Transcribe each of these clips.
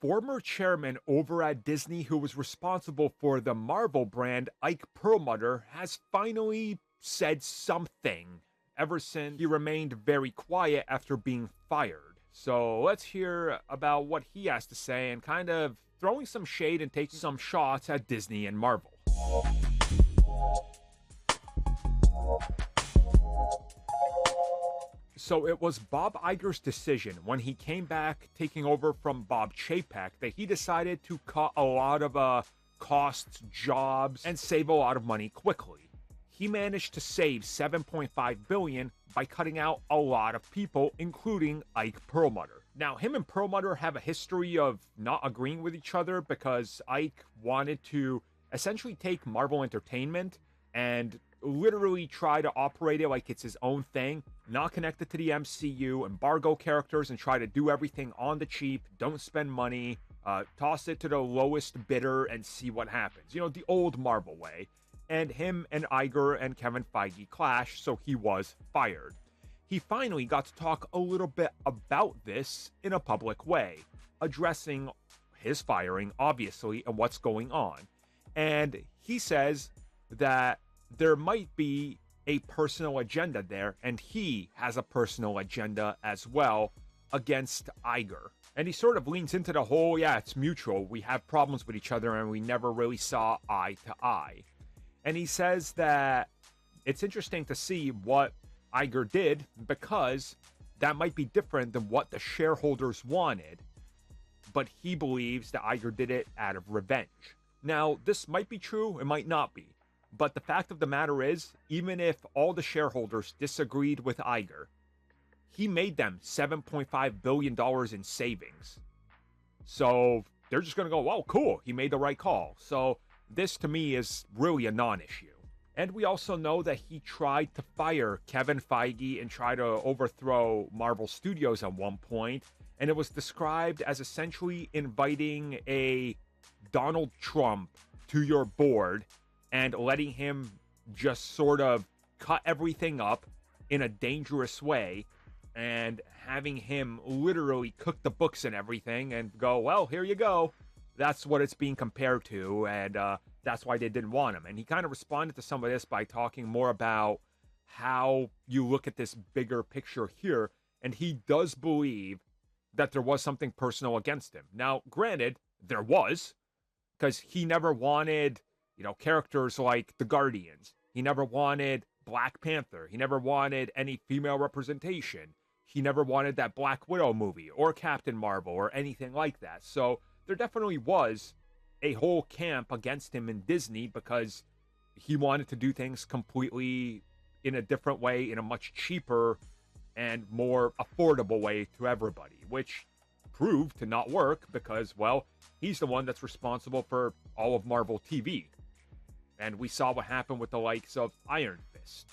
former chairman over at Disney who was responsible for the Marvel brand, Ike Perlmutter, has finally said something ever since he remained very quiet after being fired. So let's hear about what he has to say and kind of throwing some shade and taking some shots at Disney and Marvel. So it was Bob Iger's decision when he came back taking over from Bob Chapek that he decided to cut a lot of costs, jobs, and save a lot of money quickly. He managed to save $7.5 billion by cutting out a lot of people, including Ike Perlmutter. Now, him and Perlmutter have a history of not agreeing with each other because Ike wanted to essentially take Marvel Entertainment and literally try to operate it like it's his own thing, not connected to the MCU, embargo characters, and try to do everything on the cheap, don't spend money, toss it to the lowest bidder and see what happens. You know, the old Marvel way. And him and Iger and Kevin Feige clashed, so he was fired. He finally got to talk a little bit about this in a public way, addressing his firing, obviously, and what's going on. And he says that there might be a personal agenda there, and he has a personal agenda as well against Iger. And he sort of leans into the whole, yeah, it's mutual. We have problems with each other, and we never really saw eye to eye. And he says that it's interesting to see what Iger did because that might be different than what the shareholders wanted. But he believes that Iger did it out of revenge. Now, this might be true, it might not be. But the fact of the matter is, even if all the shareholders disagreed with Iger, he made them $7.5 billion in savings. So they're just going to go, well, cool, he made the right call. So this to me is really a non-issue. And we also know that he tried to fire Kevin Feige and try to overthrow Marvel Studios at one point. And it was described as essentially inviting a Donald Trump to your board and letting him just sort of cut everything up in a dangerous way and having him literally cook the books and everything and go, well, here you go. That's what it's being compared to, and that's why they didn't want him. And he kind of responded to some of this by talking more about how you look at this bigger picture here, and he does believe that there was something personal against him. Now, granted, there was, because he never wanted characters like the Guardians. He never wanted Black Panther. He never wanted any female representation. He never wanted that Black Widow movie or Captain Marvel or anything like that. So there definitely was a whole camp against him in Disney because he wanted to do things completely in a different way, in a much cheaper and more affordable way to everybody, which proved to not work because, well, he's the one that's responsible for all of Marvel TV. And we saw what happened with the likes of Iron Fist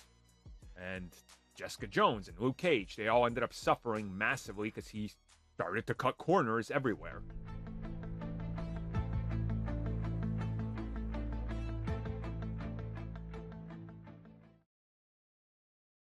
and Jessica Jones and Luke Cage. They all ended up suffering massively because he started to cut corners everywhere.